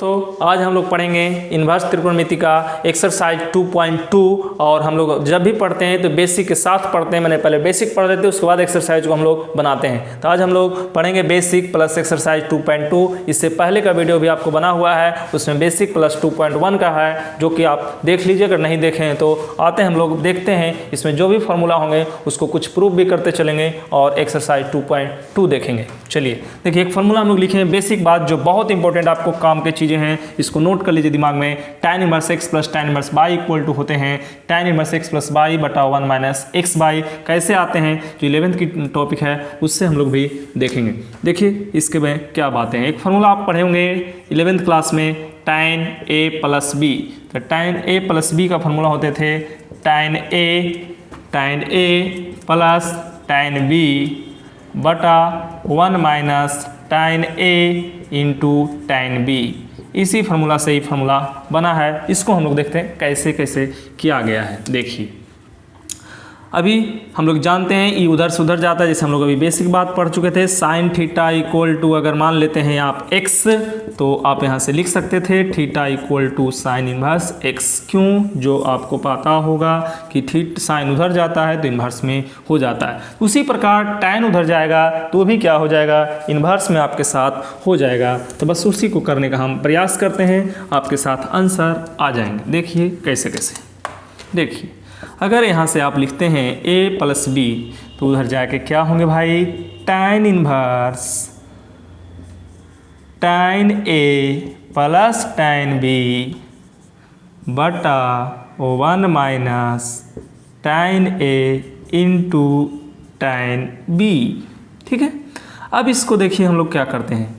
दोस्तों आज हम लोग पढ़ेंगे इन्वर्स त्रिकोणमिति का एक्सरसाइज 2.2 और हम लोग जब भी पढ़ते हैं तो बेसिक के साथ पढ़ते हैं। मैंने पहले बेसिक पढ़ लेते हैं उसके बाद एक्सरसाइज को हम लोग बनाते हैं। तो आज हम लोग पढ़ेंगे बेसिक प्लस एक्सरसाइज 2.2। इससे पहले का वीडियो भी आपको बना हुआ है, उसमें बेसिक प्लस 2.1 का है, जो कि आप देख लीजिए। अगर नहीं देखे हैं तो आते हैं हम लोग देखते हैं। इसमें जो भी फॉर्मूला होंगे उसको कुछ प्रूफ भी करते चलेंगे और एक्सरसाइज 2.2 देखेंगे। चलिए देखिए, एक फार्मूला हम लोग लिखे हैं, बेसिक बात जो बहुत इंपॉर्टेंट आपको काम के चीज़ें हैं, इसको नोट कर लीजिए दिमाग में। tan inverse x plus tan inverse y equal to होते हैं tan inverse x plus y बटा 1 माइनस एक्स बाई। कैसे आते हैं जो 11th की टॉपिक है उससे हम लोग भी देखेंगे। देखिए इसके में क्या बातें हैं। एक फार्मूला आप पढ़े होंगे 11th क्लास में, tan a प्लस b। तो tan a प्लस b का फार्मूला होते थे tan a plus tan b बटा 1 minus tan a into tan b। इसी फार्मूला से ही फार्मूला बना है। इसको हम लोग देखते हैं कैसे कैसे किया गया है। देखिए अभी हम लोग जानते हैं ई उधर से उधर जाता है, जैसे हम लोग अभी बेसिक बात पढ़ चुके थे। साइन थीटा इक्वल टू, अगर मान लेते हैं आप x, तो आप यहाँ से लिख सकते थे theta equal to sine inverse x। क्यों? जो आपको पता होगा कि साइन उधर जाता है तो इन्वर्स में हो जाता है। उसी प्रकार tan उधर जाएगा तो भी क्या हो जाएगा, इन्वर्स में आपके साथ हो जाएगा। तो बस उसी को करने का हम प्रयास करते हैं, आपके साथ आंसर आ जाएंगे। देखिए कैसे कैसे। देखिए अगर यहाँ से आप लिखते हैं a प्लस b, तो उधर जाके क्या होंगे भाई, tan inverse tan a plus tan b बटा 1 minus tan a into tan b। ठीक है, अब इसको देखिए हम लोग क्या करते हैं।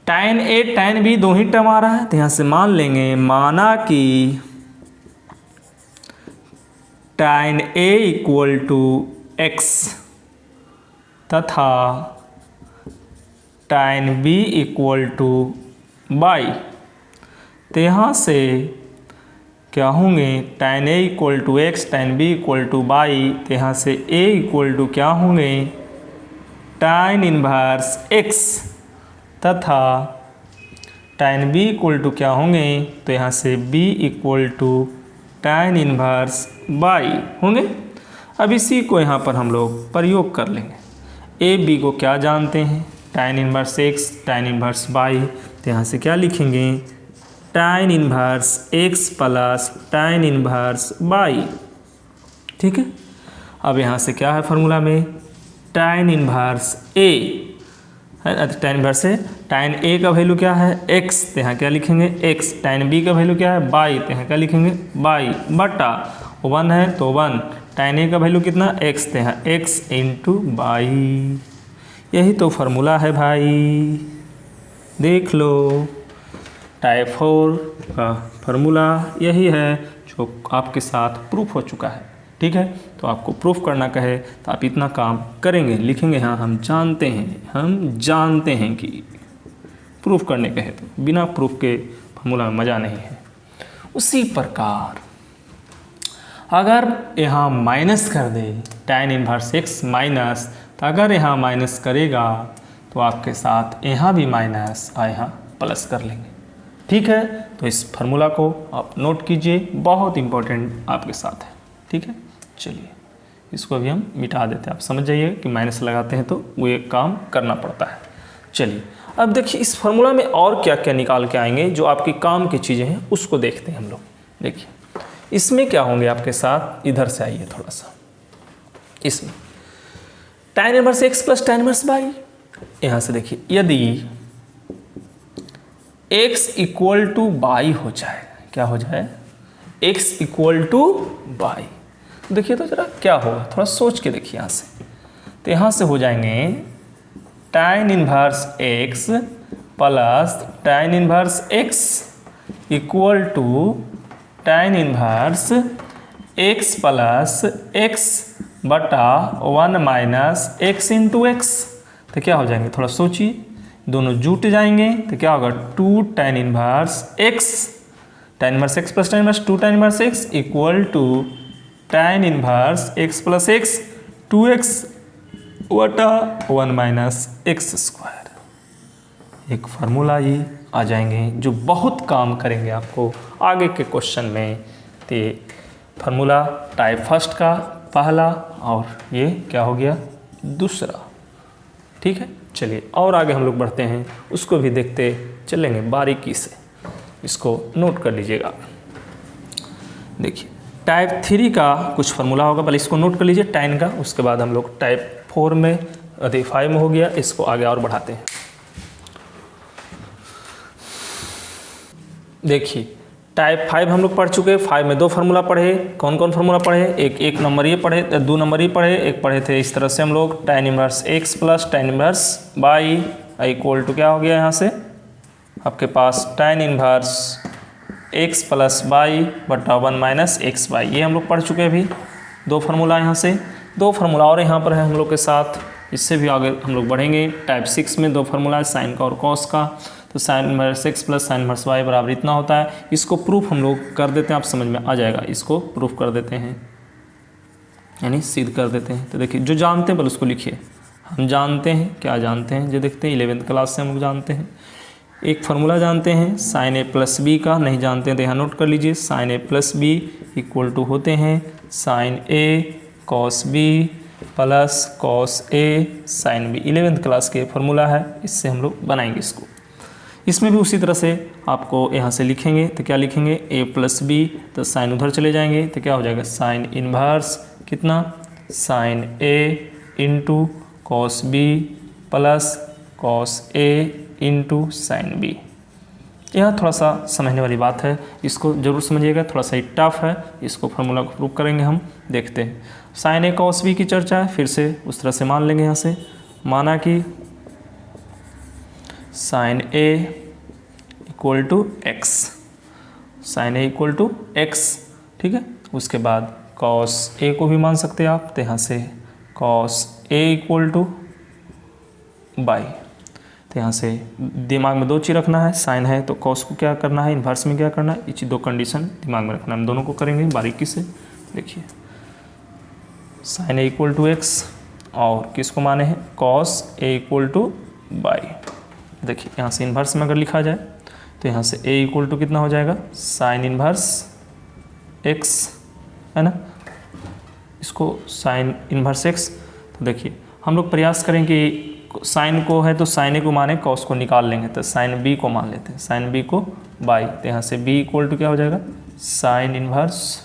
tan a tan b दो ही टर्म आ रहा है, तो यहाँ से मान लेंगे, माना कि tan a equal to x तथा tan b equal to y। तो यहाँ से क्या होंगे, tan a equal to x tan b equal to y। तो यहाँ से a इक्वल टू क्या होंगे, tan इन्वर्स x तथा tan b इक्वल टू क्या होंगे, तो यहाँ से b equal to tan inverse y होंगे। अब इसी को यहाँ पर हम लोग प्रयोग कर लेंगे। ए बी को क्या जानते हैं, tan inverse x tan inverse y। तो यहाँ से क्या लिखेंगे, tan inverse x plus tan inverse y। ठीक है, अब यहाँ से क्या है फार्मूला में, tan इन्वर्स a है, tan इन्वर्स है, tan a का वैल्यू क्या है x, तो यहाँ क्या लिखेंगे x। tan b का वैल्यू क्या है y, तो यहाँ क्या लिखेंगे y बटा 1 है तो 1। tan a का वैल्यू कितना x, तो यहाँ x इंटू y। यही तो फार्मूला है भाई, देख लो। टाइप 4 का फार्मूला यही है जो आपके साथ प्रूफ हो चुका है। ठीक है, तो आपको प्रूफ करना कहे तो आप इतना काम करेंगे, लिखेंगे हाँ हम जानते हैं कि प्रूफ करने कहे तो बिना प्रूफ के फार्मूला में मज़ा नहीं है। उसी प्रकार अगर यहाँ माइनस कर दे tan इन्वर्स x माइनस, तो अगर यहाँ माइनस करेगा तो आपके साथ यहाँ भी माइनस और यहाँ प्लस कर लेंगे। ठीक है, तो इस फार्मूला को आप नोट कीजिए, बहुत इंपॉर्टेंट आपके साथ है। ठीक है, चलिए इसको अभी हम मिटा देते हैं। आप समझ जाइए कि माइनस लगाते हैं तो वो एक काम करना पड़ता है। चलिए अब देखिए इस फार्मूला में और क्या क्या निकाल के आएंगे जो आपकी काम की चीज़ें हैं, उसको देखते हैं हम लोग। देखिए इसमें क्या होंगे आपके साथ, इधर से आइए थोड़ा सा। इसमें tan inverse x plus tan inverse y। यहाँ से देखिए यदि x इक्वल टू y हो जाए, क्या हो जाए, x इक्वल टू y। देखिए तो जरा क्या होगा, थोड़ा सोच के देखिए यहाँ से। तो यहाँ से हो जाएंगे tan inverse x plus tan inverse x equal to tan inverse x plus x बटा 1 माइनस x इंटू x। तो क्या हो जाएंगे, थोड़ा सोचिए, दोनों जुट जाएंगे तो क्या होगा, 2 tan inverse x, tan inverse x plus tan inverse 2 tan inverse x equal to tan inverse x plus x 2x बटा 1 माइनस एक्स स्क्वायर। एक फार्मूला ये आ जाएंगे जो बहुत काम करेंगे आपको आगे के क्वेश्चन में। तो फार्मूला टाइप फर्स्ट का पहला और ये क्या हो गया दूसरा। ठीक है, चलिए और आगे हम लोग बढ़ते हैं, उसको भी देखते चलेंगे बारीकी से, इसको नोट कर लीजिएगा। देखिए टाइप 3 का कुछ फार्मूला होगा, पहले इसको नोट कर लीजिए tan का, उसके बाद हम लोग टाइप 4 में 5 में हो गया, इसको आगे और बढ़ाते हैं। देखिए टाइप 5 हम लोग पढ़ चुके हैं, 5 में 2 फार्मूला पढ़े। कौन कौन फार्मूला पढ़े? एक नंबर ये पढ़े, 2 नंबर ये पढ़े, एक पढ़े थे इस तरह से हम लोग tan inverse x plus tan inverse y equal to क्या हो गया यहाँ से आपके पास tan inverse x plus y बटा 1 माइनस एक्स वाई। ये हम लोग पढ़ चुके हैं अभी 2 फार्मूला यहाँ से। 2 फार्मूला और यहाँ पर है हम लोग के साथ, इससे भी आगे हम लोग बढ़ेंगे। टाइप 6 में 2 फार्मूला है साइन का और कॉस का, तो sign inverse x plus sine inverse y बराबर इतना होता है। इसको प्रूफ हम लोग कर देते हैं, आप समझ में आ जाएगा। इसको प्रूफ कर देते हैं यानी सिद्ध कर देते हैं। तो देखिए जो जानते हैं बल उसको लिखिए। हम जानते हैं, क्या जानते हैं जो देखते हैं 11th क्लास से हम लोग जानते हैं। एक फार्मूला जानते हैं साइन ए प्लस बी का, नहीं जानते हैं तो यहाँ नोट कर लीजिए। Sine A plus B equal to होते हैं sine A cos B plus cos A sine B. 11th class के फार्मूला है, इससे हम लोग बनाएंगे इसको। इसमें भी उसी तरह से आपको यहाँ से लिखेंगे, तो क्या लिखेंगे a प्लस बी, तो साइन उधर चले जाएंगे तो क्या हो जाएगा साइन इन्वर्स कितना sine a into cos B plus cos a into sine B. यह थोड़ा सा समझने वाली बात है, इसको जरूर समझिएगा, थोड़ा सा टफ है। इसको फार्मूला को प्रूव करेंगे हम, देखते हैं। साइन ए कॉस बी की चर्चा है, फिर से उस तरह से मान लेंगे। यहाँ से माना कि sine A equal to x, sine A equal to x, ठीक है। उसके बाद कॉस ए को भी मान सकते हैं आप, तो यहाँ से cos A equal to by. तो यहाँ से दिमाग में 2 चीज़ रखना है, साइन है तो कॉस को क्या करना है, इन्वर्स में क्या करना है, ये 2 कंडीशन दिमाग में रखना है। हम दोनों को करेंगे बारीकी से। देखिए sine A equal to x और किसको माने हैं cos A equal to y. देखिए यहाँ से इन्वर्स में अगर लिखा जाए तो यहाँ से a इक्वल टू कितना हो जाएगा साइन इन्वर्स x, है ना। इसको साइन इन्वर्स x, तो देखिए हम लोग प्रयास करें कि साइन को है तो साइन ए को माने, कॉस को निकाल लेंगे तो साइन b को मान लेते हैं, साइन b को बाई। तो यहाँ से b इक्वल टू क्या हो जाएगा साइन इन्वर्स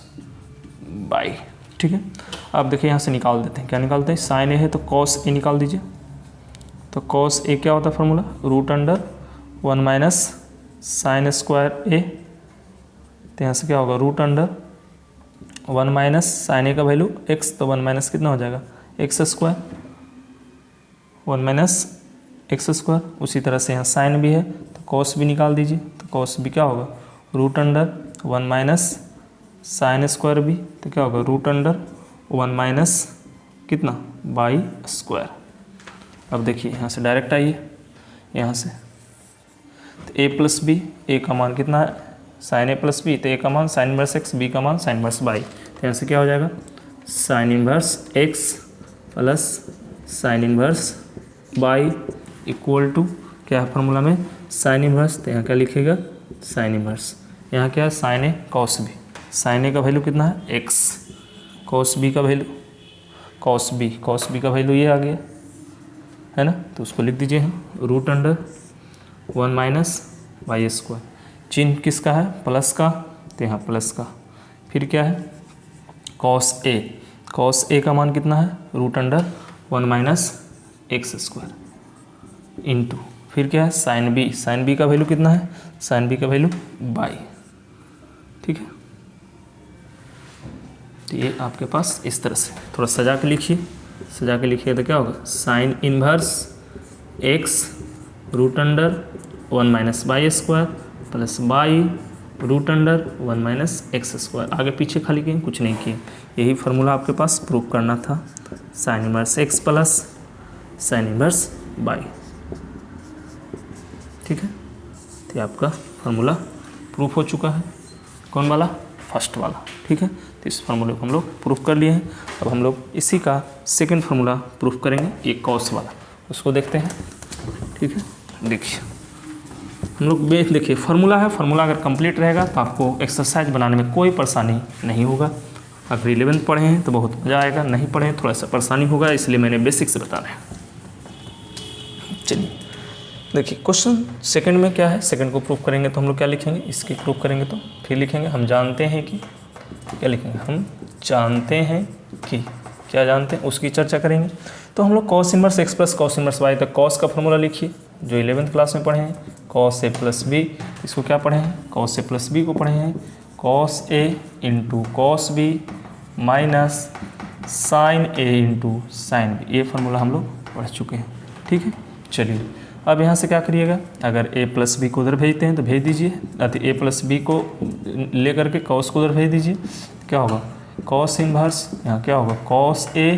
बाई, ठीक है। अब देखिए यहाँ से निकाल देते हैं, क्या निकालते हैं, साइन ए है तो कॉस ए निकाल दीजिए। तो कॉस ए क्या होता है formula root under 1 minus sine square A. तो यहाँ से क्या होगा root under 1 minus sine A का वैल्यू x, तो 1 माइनस कितना हो जाएगा x square, 1 minus x square. उसी तरह से यहाँ साइन भी है तो कॉस भी निकाल दीजिए। तो कॉस भी क्या होगा root under 1 minus sine square भी, तो क्या होगा रूट अंडर 1 माइनस कितना बाई स्क्वायर। अब देखिए यहाँ से डायरेक्ट आइए, यहाँ से तो a प्लस बी, ए का मान कितना है साइन ए प्लस बी, तो a का मान साइन इनवर्स एक्स, बी का मान साइन इनवर्स बाई। तो यहाँ से क्या हो जाएगा sine inverse x plus sine inverse y equal to क्या है फार्मूला में साइन इनवर्स। तो यहाँ क्या लिखेगा साइन इनवर्स, यहाँ क्या है sign A cos B, sign A का वैल्यू कितना है एक्स, कॉस बी का वैल्यू कॉस बी का वैल्यू ये आ गया, है ना। तो उसको लिख दीजिए हम root under 1 minus y square. चिन्ह किसका है प्लस का, तो यहाँ प्लस का। फिर क्या है कॉस ए का मान कितना है root under 1 minus x square into फिर क्या है साइन बी का वैल्यू कितना है, साइन बी का वैल्यू बाई, ठीक है। तो ये आपके पास इस तरह से थोड़ा सजा के लिखिए, सजा के लिखिए तो क्या होगा sine inverse x root under 1 minus y square plus y root under 1 minus x square. आगे पीछे खाली किए कुछ नहीं किए, यही फार्मूला आपके पास प्रूव करना था, sign inverse x plus sign inverse by, ठीक है। तो आपका फार्मूला प्रूफ हो चुका है, कौन वाला फर्स्ट वाला, ठीक है। तो इस फार्मूले को हम लोग प्रूफ कर लिए हैं। अब हम लोग इसी का सेकंड फार्मूला प्रूफ करेंगे, ये कॉस वाला, उसको देखते हैं, ठीक है। देखिए हम लोग देखिए फार्मूला है, फार्मूला अगर कंप्लीट रहेगा तो आपको एक्सरसाइज बनाने में कोई परेशानी नहीं होगा। अगर 11th पढ़े हैं तो बहुत मज़ा आएगा, नहीं पढ़े हैं थोड़ा सा परेशानी होगा, इसलिए मैंने बेसिक से बताना है। चलिए देखिए क्वेश्चन सेकंड में क्या है, सेकंड को प्रूफ करेंगे तो हम लोग क्या लिखेंगे, इसकी प्रूफ करेंगे तो फिर लिखेंगे हम जानते हैं कि, क्या लिखेंगे, हम जानते हैं कि, क्या जानते हैं उसकी चर्चा करेंगे। तो हम लोग cos inverse x plus cos inverse y, तक कॉस का फॉर्मूला लिखिए जो 11th क्लास में पढ़े हैं, कॉस ए प्लस बी, इसको क्या पढ़े हैं, कॉस ए प्लस बी को पढ़े हैं, cos A into cos B minus sine A into sine B, ये फार्मूला हम लोग पढ़ चुके हैं। ठीक है, चलिए अब यहाँ से क्या करिएगा, अगर a प्लस बी को उधर भेजते हैं तो भेज दीजिए, अति a प्लस बी को ले करके कॉस को उधर भेज दीजिए, क्या होगा कॉस इनवर्स, यहाँ क्या होगा cos a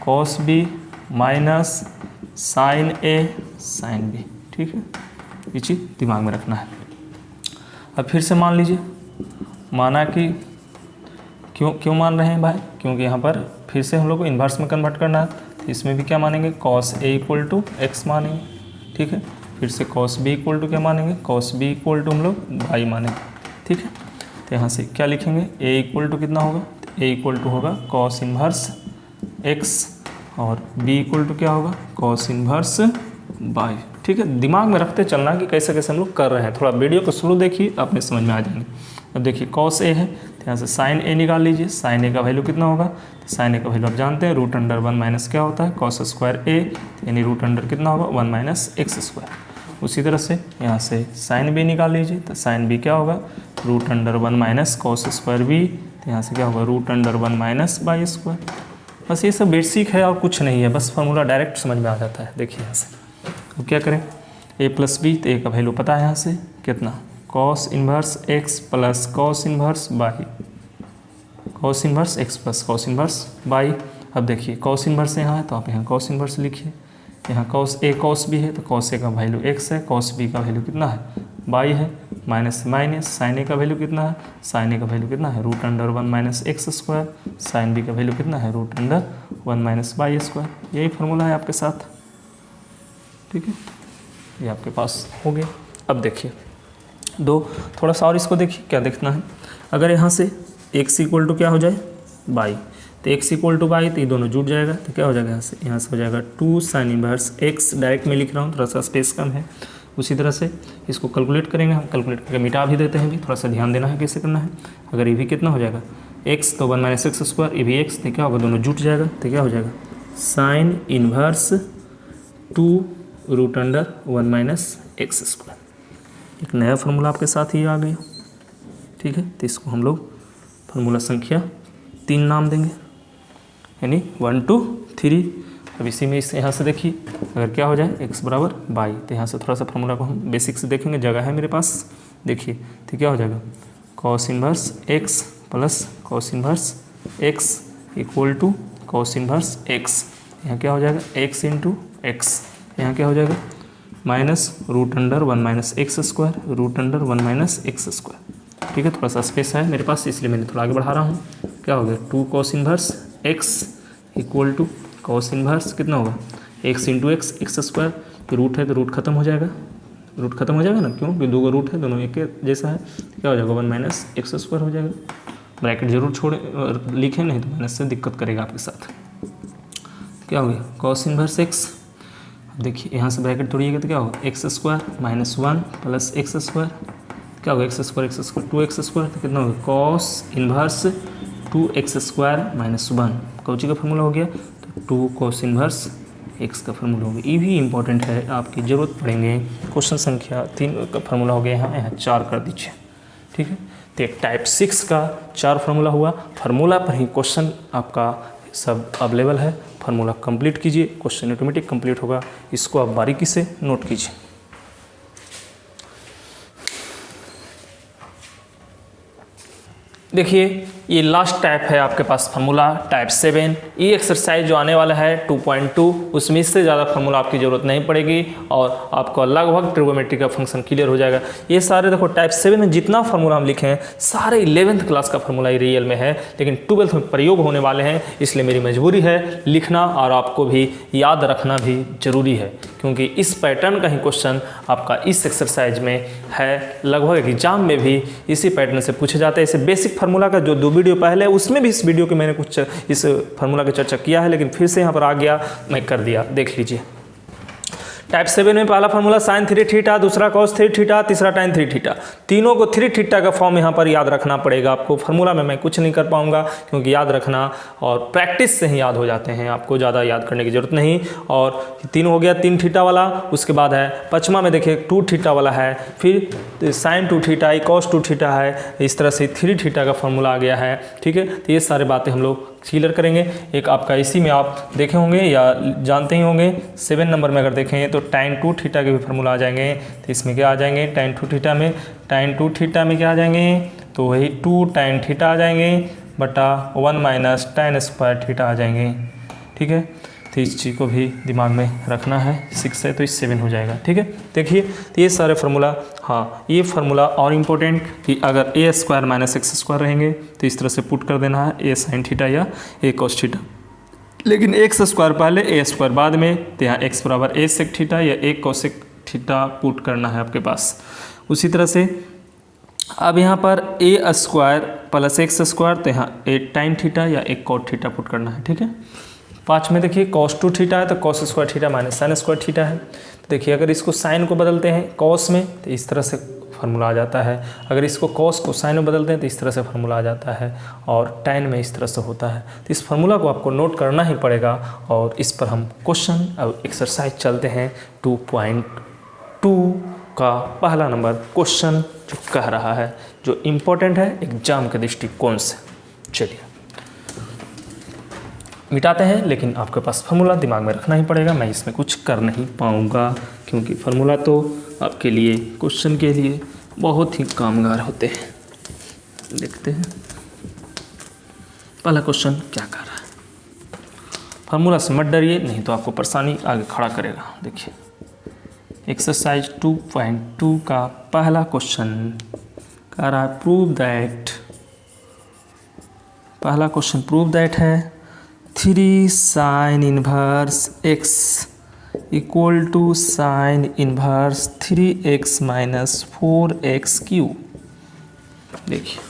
cos b minus sine a sine b। ठीक है, ये चीज़ दिमाग में रखना है। अब फिर से मान लीजिए, माना कि क्यों मान रहे हैं भाई, क्योंकि यहाँ पर फिर से हम लोग को इन्वर्स में कन्वर्ट करना है, तो इसमें भी क्या मानेंगे cos a equal to x मानेंगे। ठीक है, फिर से कॉस b इक्वल टू क्या मानेंगे, कॉस b इक्वल टू हम लोग y मानेंगे। ठीक है, तो यहाँ से क्या लिखेंगे, a इक्वल टू कितना होगा, तो a इक्वल टू होगा कॉस इन्वर्स x और b इक्वल टू क्या होगा कॉस इन्वर्स y। ठीक है, दिमाग में रखते चलना कि कैसे कैसे हम लोग कर रहे हैं, थोड़ा वीडियो को शुरू देखिए अपने समझ में आ जाएंगे। अब देखिए कॉस a है तो यहाँ से साइन a निकाल लीजिए, साइन a का वैल्यू कितना होगा, तो साइन a का वैल्यू आप जानते हैं रूट अंडर 1 माइनस क्या होता है कॉस स्क्वायर a, यानी रूट अंडर कितना होगा 1 माइनस एक्स स्क्वायर। उसी तरह से यहाँ से साइन b निकाल लीजिए, तो साइन b क्या होगा root under 1 minus cos square b, तो यहाँ से क्या होगा root under 1 minus y square. बस ये सब बेसिक है और कुछ नहीं है, बस फार्मूला डायरेक्ट समझ में आ जाता है। देखिए यहाँ से अब क्या करें, a प्लस बी, तो a का वैल्यू पता है यहाँ से कितना cos inverse x plus cos inverse by, cos inverse x plus cos inverse by. अब देखिए कॉस इन्वर्स यहाँ है तो आप यहाँ कॉस इन्वर्स लिखिए, यहाँ कॉस a कॉस b है तो कॉस a का वैल्यू x है, कॉस b का वैल्यू कितना है बाई है, माइनस माइनस साइन a का वैल्यू कितना है, साइन a का वैल्यू कितना है root under 1 minus x square, sine b का वैल्यू कितना है root under 1 minus y square. यही फार्मूला है आपके साथ। ठीक है, ये आपके पास हो गया। अब देखिए दो, थोड़ा सा और इसको देखिए क्या देखना है, अगर यहाँ से x इक्वल टू क्या हो जाए बाई, तो x इक्वल टू बाई, तो ये दोनों जुड़ जाएगा, तो क्या हो जाएगा यहाँ से हो जाएगा 2 साइन इनवर्स x, डायरेक्ट में लिख रहा हूँ थोड़ा सा स्पेस कम है। उसी तरह से इसको कैलकुलेट करेंगे, हम कैलकुलेट करके मिटा भी देते हैं, भी थोड़ा सा ध्यान देना है कैसे करना है। अगर ये भी कितना हो जाएगा x, तो 1 माइनस एक्स स्क्वायर, ये भी x, तो क्या होगा दोनों जुट जाएगा, तो क्या हो जाएगा sine inverse 2 root under 1 minus x square. एक नया फार्मूला आपके साथ ही आ गया। ठीक है, तो इसको हम लोग फार्मूला संख्या 3 नाम देंगे, यानी 1 2 3। अब इसी में यहाँ से देखिए अगर क्या हो जाए x बराबर बाई, तो यहाँ से थोड़ा सा फार्मूला को हम बेसिक से देखेंगे, जगह है मेरे पास। देखिए तो क्या हो जाएगा cos inverse x plus cos inverse x equal to cos inverse x, यहाँ क्या हो जाएगा x इंटू एक्स, यहाँ क्या हो जाएगा minus root under 1 minus x square, root under 1 minus x square. ठीक है, थोड़ा सा स्पेस है मेरे पास इसलिए मैंने थोड़ा आगे बढ़ा रहा हूँ। क्या हो गया 2 cos inverse x equal to cos inverse कितना होगा x into x, x square, root है तो रूट खत्म हो जाएगा, रूट खत्म हो जाएगा ना, क्यों कि 2 रूट है दोनों एक जैसा है, क्या हो जाएगा 1 माइनस एक्स स्क्वायर हो जाएगा। ब्रैकेट जरूर छोड़े लिखें, नहीं तो माइनस से दिक्कत करेगा आपके साथ। क्या हो गया कॉस इन्वर्स एक्स, देखिए यहाँ से ब्रैकेट तोड़िएगा तो क्या होगा x square minus 1 plus x square, क्या होगा एक्स स्क्वायर 2 एक्स स्क्वायर, तो कितना होगा cos inverse 2 x square minus 1, Cauchy का फॉर्मूला हो गया तो 2 कॉस इन्वर्स एक्स का फॉर्मूला हो गया। ये भी इंपॉर्टेंट है, आपकी ज़रूरत पड़ेंगे। क्वेश्चन संख्या 3 का फॉर्मूला हो गया, यहाँ 4 कर दीजिए। ठीक है, तो एक टाइप 6 का 4 फार्मूला हुआ, फार्मूला पर ही क्वेश्चन आपका सब अवेलेबल है। फार्मूला कंप्लीट कीजिए, क्वेश्चन ऑटोमेटिक कंप्लीट होगा, इसको आप बारीकी से नोट कीजिए। देखिए ये लास्ट टाइप है आपके पास फार्मूला टाइप 7। ये एक्सरसाइज जो आने वाला है 2.2 उसमें इससे ज़्यादा फार्मूला आपकी ज़रूरत नहीं पड़ेगी और आपको लगभग ट्रिगोनोमेट्री का फंक्शन क्लियर हो जाएगा। ये सारे देखो टाइप 7 में जितना फार्मूला हम लिखे हैं सारे 11th क्लास का फार्मूला ही रियल में है, लेकिन 12th में प्रयोग होने वाले हैं, इसलिए मेरी मजबूरी है लिखना और आपको भी याद रखना भी जरूरी है, क्योंकि इस पैटर्न का ही क्वेश्चन आपका इस एक्सरसाइज में है। लगभग एग्जाम में भी इसी पैटर्न से पूछे जाते हैं। इसे बेसिक फार्मूला का जो 2 वीडियो पहले है उसमें भी इस वीडियो के मैंने कुछ इस फार्मूला की चर्चा किया है, लेकिन फिर से यहाँ पर आ गया, मैं कर दिया, देख लीजिए। टाइप 7 में पहला फार्मूला sin 3 थीटा, दूसरा cos 3 थीटा, तीसरा tan 3 थीटा। तीनों को 3 थीटा का फॉर्म यहाँ पर याद रखना पड़ेगा आपको। फार्मूला में मैं कुछ नहीं कर पाऊंगा क्योंकि याद रखना और प्रैक्टिस से ही याद हो जाते हैं, आपको ज़्यादा याद करने की जरूरत नहीं। और 3 हो गया 3 थीटा वाला, उसके बाद है पचमा में देखिए 2 थीटा वाला है, फिर sin 2 थीटा cos 2 थीटा है, इस तरह से 3 थीटा का फॉर्मूला आ गया है। ठीक है, तो ये सारी बातें हम लोग क्लियर करेंगे। एक आपका इसी में आप देखे होंगे या जानते ही होंगे 7 नंबर में अगर देखें तो tan 2 थीटा के भी फार्मूला आ जाएंगे। तो इसमें क्या आ जाएंगे tan 2 थीटा में, tan 2 थीटा में क्या आ जाएंगे, तो वही 2 tan थीटा आ जाएंगे बटा 1 माइनस tan स्क्वायर थीटा आ जाएंगे। ठीक है, तो इस चीज़ को भी दिमाग में रखना है। 6 है तो इस 7 हो जाएगा। ठीक है, देखिए तो ये सारे फार्मूला, हाँ ये फार्मूला और इम्पोर्टेंट कि अगर a square minus x square रहेंगे तो इस तरह से पुट कर देना है a sin थीटा या a cos थीटा, लेकिन एक्स स्क्वायर पहले a स्क्वायर बाद में, तो यहाँ x बराबर a sec थीटा या a cos थीटा पुट करना है आपके पास। उसी तरह से अब यहाँ पर a square plus x square, तो यहाँ a tan थीटा या a cot थीटा पुट करना है। ठीक है, 5 में देखिए cos 2 थीटा है तो cos square theta minus sin square theta है। तो देखिए अगर इसको sin को बदलते हैं cos में तो इस तरह से फार्मूला आ जाता है, अगर इसको cos को sin में बदलते हैं तो इस तरह से फार्मूला आ जाता है, और tan में इस तरह से होता है। तो इस फार्मूला को आपको नोट करना ही पड़ेगा और इस पर हम क्वेश्चन और एक्सरसाइज चलते हैं। 2.2 का पहला नंबर क्वेश्चन जो कह रहा है, जो इम्पोर्टेंट है एग्जाम के दृष्टिकोण से। चलिए मिटाते हैं, लेकिन आपके पास फार्मूला दिमाग में रखना ही पड़ेगा, मैं इसमें कुछ कर नहीं पाऊंगा क्योंकि फार्मूला तो आपके लिए क्वेश्चन के लिए बहुत ही कामगार होते हैं। देखते हैं पहला क्वेश्चन क्या कर रहा है। फार्मूला से मत डरिए, नहीं तो आपको परेशानी आगे खड़ा करेगा। देखिए एक्सरसाइज 2.2 का पहला क्वेश्चन कह रहा है प्रूव दैट, पहला क्वेश्चन प्रूव दैट है 3 sin inverse x equal to sin inverse 3x minus 4x cube. देखिए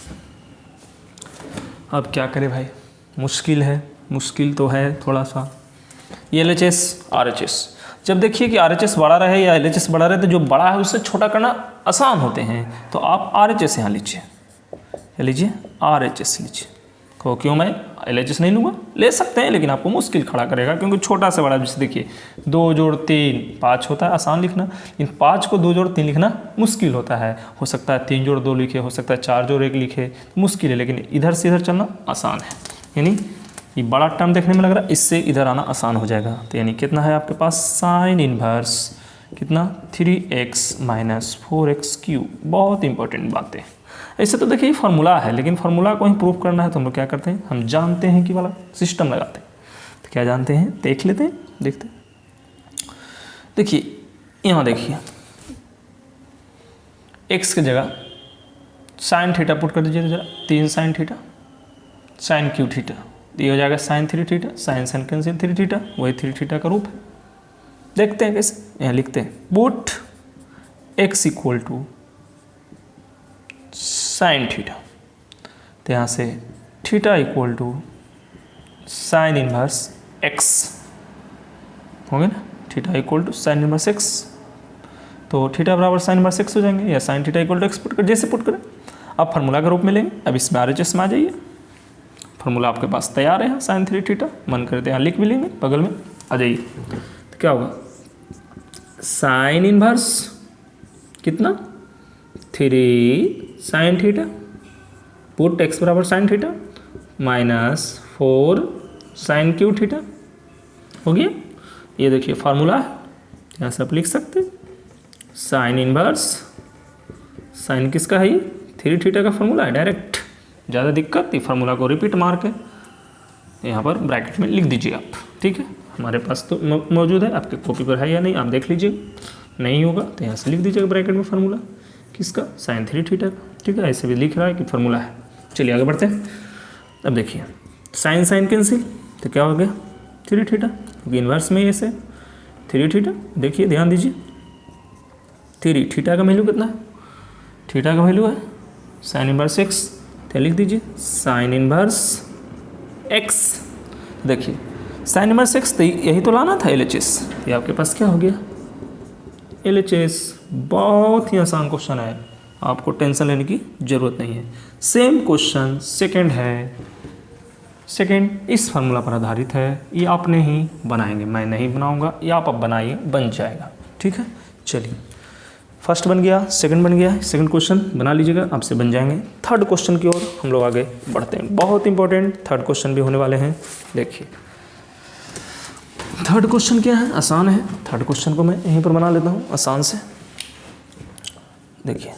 अब क्या करें भाई, मुश्किल है, मुश्किल तो है थोड़ा सा। ये LHS RHS, जब देखिए कि RHS बड़ा रहे या LHS बड़ा रहे तो जो बड़ा है उससे छोटा करना आसान होते हैं, तो आप RHS यहाँ लीजिए, लीजिए RHS लीजिए। तो क्यों मैं LHS नहीं लूँगा, ले सकते हैं लेकिन आपको मुश्किल खड़ा करेगा क्योंकि छोटा से बड़ा, जैसे देखिए 2 जोड़ 3 5 होता है, आसान लिखना, लेकिन 5 को 2 जोड़ 3 लिखना मुश्किल होता है। हो सकता है 3 जोड़ 2 लिखे, हो सकता है 4 जोड़ 1 लिखे, मुश्किल है, लेकिन इधर से इधर चलना आसान है। यानी ये बड़ा टर्म देखने में लग रहा है, इससे इधर आना आसान हो जाएगा। तो यानी कितना है आपके पास साइन इनवर्स कितना 3x माइनस 4x क्यू। बहुत इंपॉर्टेंट बातें। ऐसे तो देखिए फार्मूला है, लेकिन फार्मूला को ही प्रूव करना है तो हम लोग क्या करते हैं, हम जानते हैं कि वाला सिस्टम लगाते हैं। तो क्या जानते हैं देख लेते हैं, देखते हैं। देखिए यहाँ देखिए x की जगह साइन थीटा पुट कर दीजिए जरा, 3 sine theta sine cube theta, ये हो जाएगा sine 3 theta, sine sine cancel 3 theta, वही 3 थीटा का रूप है। देखते हैं कैसे, यहाँ लिखते हैं put x equal to sine theta, तो यहाँ से theta equal to sine inverse x हो गया ना, theta equal to sine inverse x, तो थीटा बराबर साइन इनवर्स x हो जाएंगे, या sine theta equal to x put कर, जैसे पुट करें। अब फार्मूला के रूप में लेंगे, अब इसमें RHS में आ जाइए, फार्मूला आपके पास तैयार है, साइन 3 थीटा, मन करते यहाँ लिख भी लेंगे, बगल में आ जाइए। तो क्या होगा साइन इनवर्स कितना 3 साइन थीटा पुट x बराबर sine theta minus 4 sine cube theta हो गया। ये देखिए फार्मूला है, यहाँ से आप लिख सकते हैं साइन इनवर्स, साइन किसका है, ये 3 थीटा का फार्मूला है डायरेक्ट, ज़्यादा दिक्कत ये फार्मूला को रिपीट मार के यहाँ पर ब्रैकेट में लिख दीजिए आप, ठीक है। हमारे पास तो मौजूद है, आपके कॉपी पर है या नहीं आप देख लीजिए, नहीं होगा तो यहाँ से लिख दीजिएगा ब्रैकेट में फार्मूला किसका, sin 3 थीटा का, ठीक है। ऐसे भी लिख रहा है कि फार्मूला है। चलिए आगे बढ़ते हैं। अब देखिए साइन कैंसिल, तो क्या हो गया 3 थीटा, क्योंकि इन्वर्स में ऐसे 3 थीटा। देखिए ध्यान दीजिए 3 थीटा का वैल्यू कितना है, थीटा का वैल्यू है साइन इन्वर्स एक्स, तो लिख दीजिए साइन इन्वर्स एक्स। देखिए साइन इन्वर्स एक्स तो यही तो लाना था LHS, ये आपके पास क्या हो गया LHS। बहुत ही आसान क्वेश्चन है, आपको टेंशन लेने की ज़रूरत नहीं है। सेम क्वेश्चन सेकंड है, सेकंड इस फार्मूला पर आधारित है, ये आपने ही बनाएंगे, मैं नहीं बनाऊंगा, ये आप अब बनाइए, बन जाएगा, ठीक है। चलिए फर्स्ट बन गया, सेकंड बन गया, सेकंड क्वेश्चन बना लीजिएगा, आपसे बन जाएंगे। थर्ड क्वेश्चन की ओर हम लोग आगे बढ़ते हैं, बहुत इंपॉर्टेंट थर्ड क्वेश्चन भी होने वाले हैं। देखिए थर्ड क्वेश्चन क्या है, आसान है। थर्ड क्वेश्चन को मैं यहीं पर बना लेता हूँ आसान से। देखिए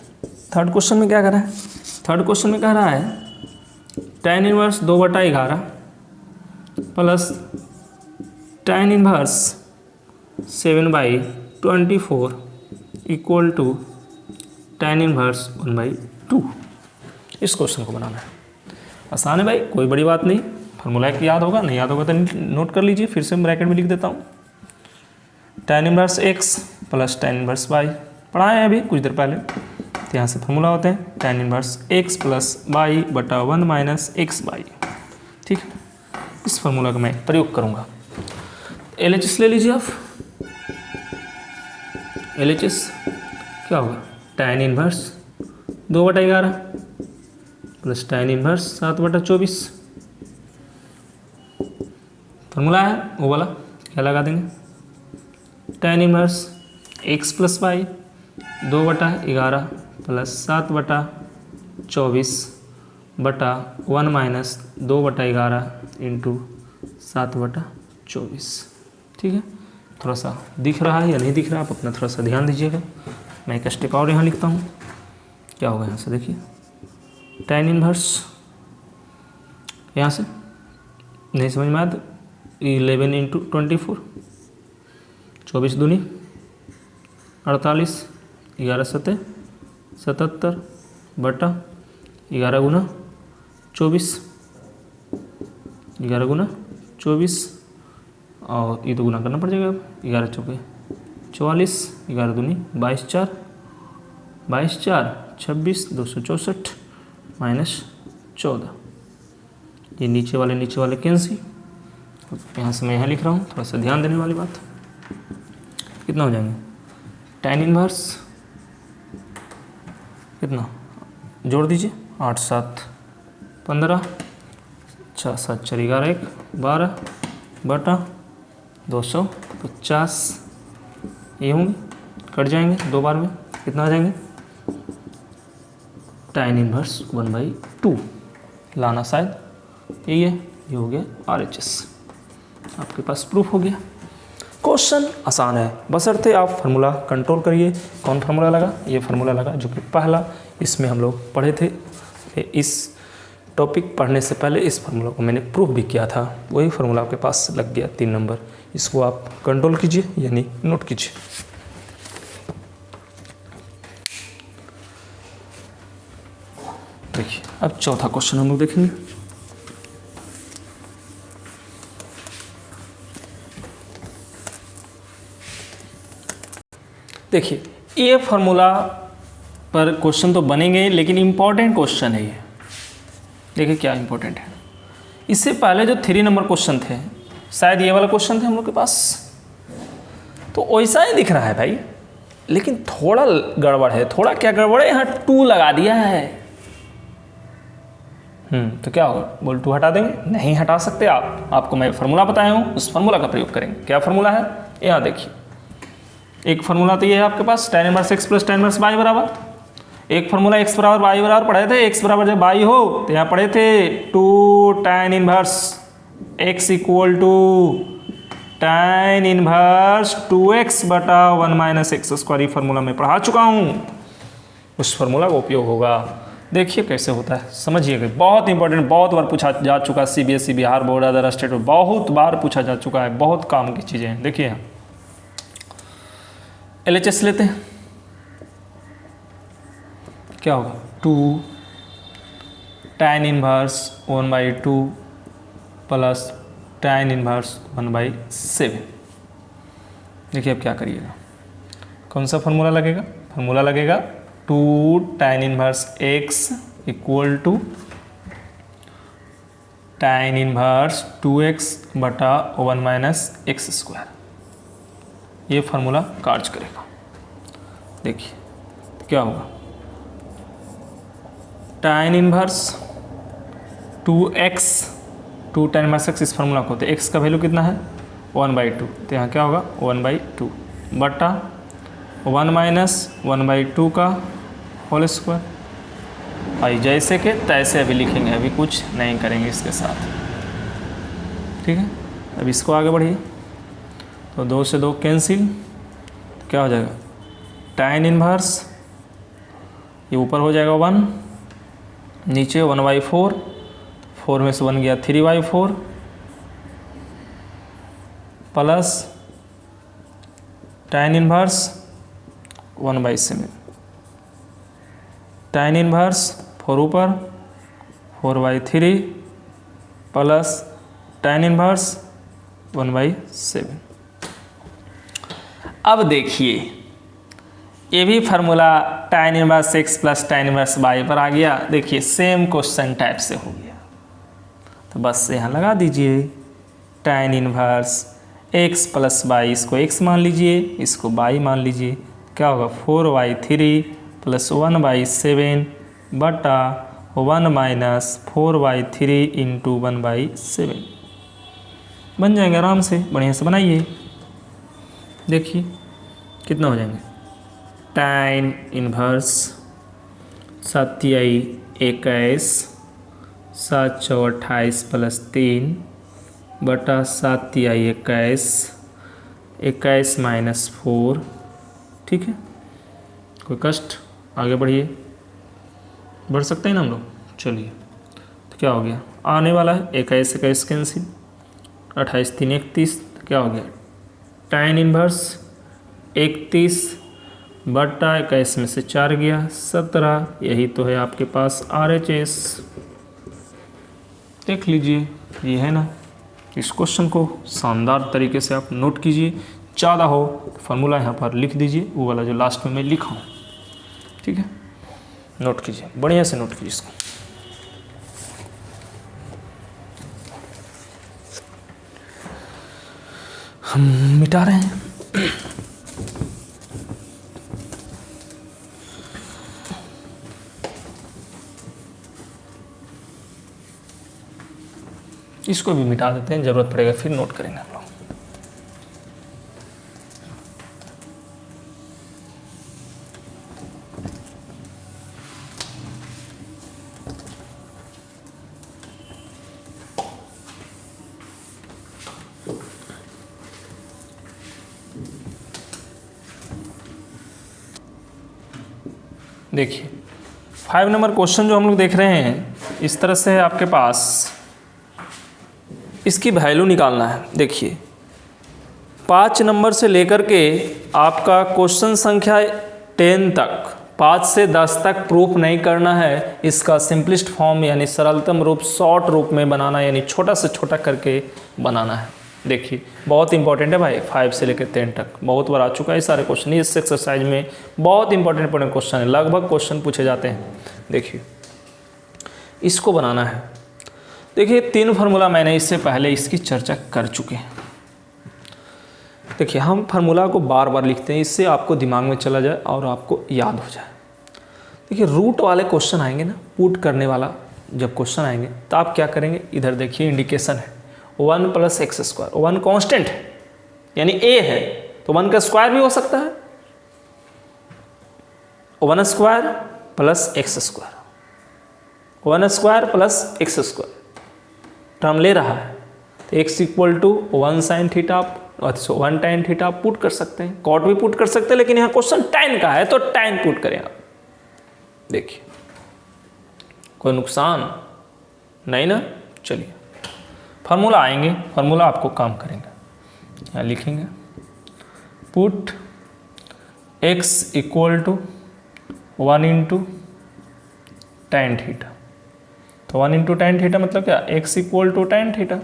थर्ड क्वेश्चन में क्या कर रहा है, थर्ड क्वेश्चन में कह रहा है tan inverse 2/11 plus tan inverse 7/24 equal to tan inverse 1/2। इस क्वेश्चन को बनाना है, आसान है भाई, कोई बड़ी बात नहीं। फार्मूला एक याद होगा, नहीं याद होगा तो नोट कर लीजिए, फिर से मैं ब्रैकेट में लिख देता हूँ। tan inverse x plus tan inverse y पढ़ाए हैं अभी कुछ देर पहले, तो यहाँ से फार्मूला होते हैं tan inverse x plus y बटा 1 माइनस एक्स वाई, ठीक है। इस फार्मूला का मैं प्रयोग करूँगा। LHS ले लीजिए आप, LHS क्या होगा tan inverse 2/11 plus tan inverse 7/24, formula है वो वाला, क्या लगा देंगे tan inverse x plus y 2/11 plus 7/24 बटा 1 माइनस 2/11 इंटू 7/24, ठीक है। थोड़ा सा दिख रहा है या नहीं दिख रहा, आप अपना थोड़ा सा ध्यान दीजिएगा। मैं एक स्टेप और यहाँ लिखता हूँ, क्या होगा यहाँ से देखिए tan इनवर्स, यहाँ से नहीं समझ में आया तो 11 इंटू 24, 24 दूनी 48, 11 सतह 77 बटा 11 गुना 24, 11 गुना 24 और ये तो गुना करना पड़ जाएगा। 11 चौके 44, 11 दूनी 22 4, 22 4 26, 264 माइनस 14, ये नीचे वाले कैंसिल। यहाँ से मैं यहाँ लिख रहा हूँ, थोड़ा सा ध्यान देने वाली बात। कितना हो जाएंगे tan इनवर्स कितना जोड़ दीजिए 8 7 15, 6 7 4 11 1 12 बटा 250, ये होंगे कट जाएंगे 2 बार में, कितना आ जाएंगे tan इनवर्स 1/2 लाना शायद यही है, ये हो गया RHS। आपके पास प्रूफ हो गया। क्वेश्चन आसान है, बशर्ते आप फार्मूला कंट्रोल करिए। कौन फार्मूला लगा, ये फार्मूला लगा जो कि पहला इसमें हम लोग पढ़े थे। इस टॉपिक पढ़ने से पहले इस फार्मूला को मैंने प्रूफ भी किया था, वही फार्मूला आपके पास लग गया 3 नंबर। इसको आप कंट्रोल कीजिए यानी नोट कीजिए। देखिए अब चौथा क्वेश्चन हम लोग देखेंगे। देखिए ये फार्मूला पर क्वेश्चन तो बनेंगे, लेकिन इम्पॉर्टेंट क्वेश्चन है ये। देखिए क्या इम्पोर्टेंट है, इससे पहले जो 3 नंबर क्वेश्चन थे, शायद ये वाला क्वेश्चन थे हम लोग के पास, तो वैसा ही दिख रहा है भाई, लेकिन थोड़ा गड़बड़ है। थोड़ा क्या गड़बड़ है, यहाँ 2 लगा दिया है। तो क्या होगा, बोल 2 हटा देंगे, नहीं हटा सकते आप। आपको मैं फार्मूला बताया हूँ, उस फार्मूला का प्रयोग करेंगे। क्या फार्मूला है, यहाँ देखिए। एक फार्मूला तो ये है आपके पास tan inverse x plus tan inverse y बराबर, एक फार्मूला x बराबर y बराबर पढ़े थे। x बराबर जब y हो तो यहाँ पढ़े थे 2 tan inverse x equal to tan inverse 2x बटा 1 माइनस एक्स स्क्वायर। ये फार्मूला मैं पढ़ा चुका हूँ, उस फार्मूला का उपयोग होगा। देखिए कैसे होता है, समझिएगा। बहुत इंपॉर्टेंट, बहुत बार पूछा जा चुका है, CBSE, Bihar board, other state में बहुत बार पूछा जा चुका है, बहुत काम की चीज़ें हैं। देखिए यहाँ LHS लेते हैं, क्या होगा 2 tan inverse 1/2 plus tan inverse 1/7। देखिए अब क्या करिएगा, कौन सा फॉर्मूला लगेगा? फॉर्मूला लगेगा 2 tan inverse x equal to tan inverse 2x बटा 1 माइनस एक्स स्क्वायर। ये फार्मूला कार्य करेगा। देखिए क्या होगा, tan inverse 2x 2 tan inverse x, इस फार्मूला को होते x का वैल्यू कितना है 1/2, तो यहाँ क्या होगा 1/2 बटा 1 माइनस 1/2 का होल स्क्वायर। भाई जैसे के तैसे अभी लिखेंगे, अभी कुछ नहीं करेंगे इसके साथ, ठीक है। अब इसको आगे बढ़िए, तो 2 से 2 कैंसिल, तो क्या हो जाएगा tan इनवर्स, ये ऊपर हो जाएगा 1, नीचे 1/4, 4 में से 1 गया 3/4 plus tan inverse 1/7, tan inverse 4 ऊपर 4/3 प्लस tan इनवर्स 1/7। अब देखिए ये भी formula tan inverse x plus tan inverse y पर आ गया। देखिए सेम क्वेश्चन टाइप से हो गया, तो बस यहाँ लगा दीजिए tan inverse x plus y, इसको x मान लीजिए, इसको y मान लीजिए, क्या होगा 4/3 प्लस 1/7 बटा 1 माइनस 4/3 इंटू 1/7 बन जाएंगे आराम से, बढ़िया से बनाइए। देखिए कितना हो जाएंगे, tan इनवर्स 7×21 7×4 = 28 + 3 बटा 7×21 21 - 4, ठीक है। कोई कष्ट, आगे बढ़िए, बढ़ सकते हैं ना हम लोग। चलिए तो क्या हो गया, आने वाला है 21 21 कैंसिल, 28 3 31, तो क्या हो गया tan इनवर्स 31 बटा 21 में से 4 गया 17। यही तो है आपके पास RHS। देख लीजिए ये है ना, इस क्वेश्चन को शानदार तरीके से आप नोट कीजिए। ज़्यादा हो तो फार्मूला यहाँ पर लिख दीजिए, वो वाला जो लास्ट में मैं लिखा हूँ, ठीक है। नोट कीजिए, बढ़िया से नोट कीजिए इसको। हम मिटा रहे हैं। इसको भी मिटा देते हैं, ज़रूरत पड़ेगा फिर नोट करेंगे हम लोग। देखिए 5 नंबर क्वेश्चन जो हम लोग देख रहे हैं, इस तरह से है आपके पास, इसकी वैल्यू निकालना है। देखिए 5 नंबर से लेकर के आपका क्वेश्चन संख्या 10 तक, 5 से 10 तक प्रूफ नहीं करना है, इसका सिंपलिस्ट फॉर्म यानी सरलतम रूप, शॉर्ट रूप में बनाना, यानी छोटा से छोटा करके बनाना है। देखिए बहुत इंपॉर्टेंट है भाई, 5 से लेकर 10 तक बहुत बार आ चुका है सारे क्वेश्चन। इस एक्सरसाइज में बहुत इंपॉर्टेंट क्वेश्चन है, लगभग क्वेश्चन पूछे जाते हैं। देखिए इसको बनाना है। देखिए 3 फार्मूला मैंने इससे पहले इसकी चर्चा कर चुके हैं। देखिए हम फार्मूला को बार बार लिखते हैं, इससे आपको दिमाग में चला जाए और आपको याद हो जाए। देखिए रूट वाले क्वेश्चन आएंगे ना, पुट करने वाला जब क्वेश्चन आएंगे तो आप क्या करेंगे, इधर देखिए इंडिकेशन है 1 + x²। 1 कांस्टेंट है यानी a है, तो 1 का स्क्वायर भी हो सकता है, 1² + x², 1² + x² टर्म ले रहा है, तो x = 1 sin theta, 1 tan theta आप पुट कर सकते हैं, कॉट भी पुट कर सकते हैं, लेकिन यहाँ क्वेश्चन tan का है तो tan पुट करें आप। देखिए कोई नुकसान नहीं ना। चलिए फार्मूला आएंगे, फार्मूला आपको काम करेंगे। यहाँ लिखेंगे put x equal to 1 into tan theta. तो 1 इंटू tan थीटा मतलब क्या, x equal to tan theta,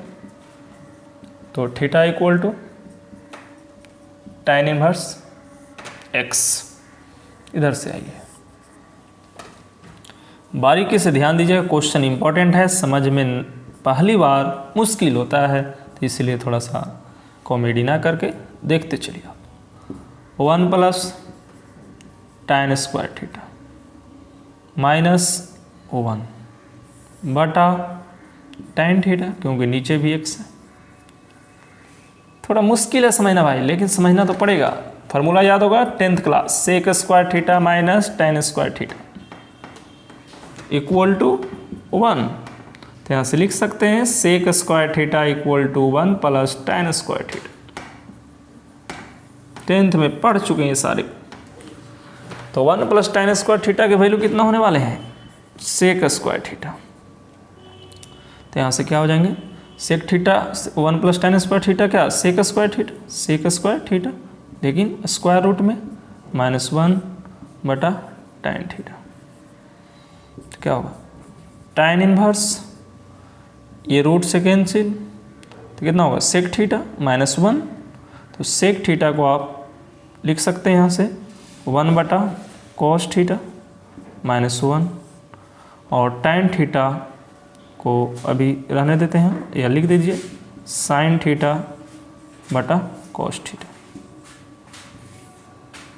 तो theta equal to tan inverse x। इधर से आइए, बारीकी से ध्यान दीजिएगा, क्वेश्चन इंपॉर्टेंट है, समझ में पहली बार मुश्किल होता है, तो इसलिए थोड़ा सा कॉमेडी ना करके देखते चलिए आप। 1 plus tan square theta minus 1 बटा tan थीटा, क्योंकि नीचे भी x है। थोड़ा मुश्किल है समझना भाई, लेकिन समझना तो पड़ेगा। फार्मूला याद होगा 10th class, sec square theta minus tan square theta equal to 1। तो यहाँ से लिख सकते हैं sec square theta equal to 1 plus tan square theta. 10th में पढ़ चुके हैं सारे। तो 1 प्लस tan स्क्वायर थीटा के वैल्यू कितना होने वाले हैं, सेक स्क्वायर थीटा। तो यहाँ से क्या हो जाएंगे, sec theta 1 plus tan square theta क्या, sec square theta, sec square theta, लेकिन स्क्वायर रूट में -1 बटा tan थीटा। तो क्या होगा, tan इनवर्स, ये रूट से कैंसिल, तो कितना होगा सेक थीटा -1। तो सेक थीटा को आप लिख सकते हैं यहाँ से 1 बटा कॉस थीटा -1, और tan थीटा को अभी रहने देते हैं, या लिख दीजिए साइन थीटा बटा कॉस थीटा।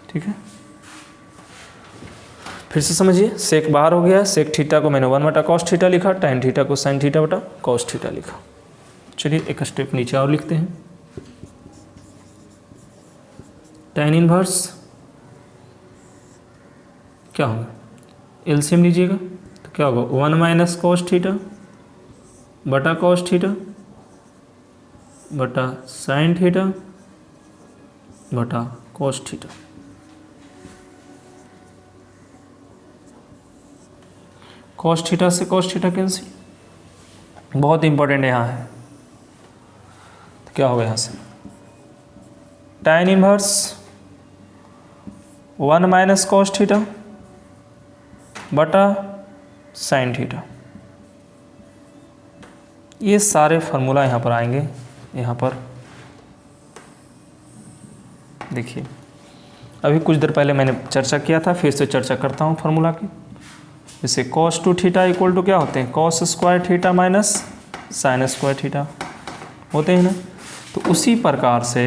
ठीक है, फिर से समझिए, सेक बाहर हो गया, सेक थीटा को मैंने 1 बटा कॉस थीटा लिखा, tan थीटा को साइन थीटा बटा कॉस थीटा लिखा। चलिए एक स्टेप नीचे और लिखते हैं, tan इनवर्स क्या होगा, एलसीएम लीजिएगा, तो क्या होगा 1 माइनस कॉस थीटा बटा कॉस थीटा बटा साइन थीटा बटा कॉस थीटा। कॉस थीटा से कॉस थीटा कैंसिल, बहुत इंपॉर्टेंट यहाँ है। तो क्या होगा यहाँ से tan inverse 1 minus cos theta बटा साइन थीटा। ये सारे फार्मूला यहाँ पर आएंगे। यहाँ पर देखिए, अभी कुछ देर पहले मैंने चर्चा किया था, फिर से चर्चा करता हूँ फार्मूला की। जैसे cos 2 थीटा इक्वल टू क्या होते हैं, cos square theta minus sine square theta होते हैं ना। तो उसी प्रकार से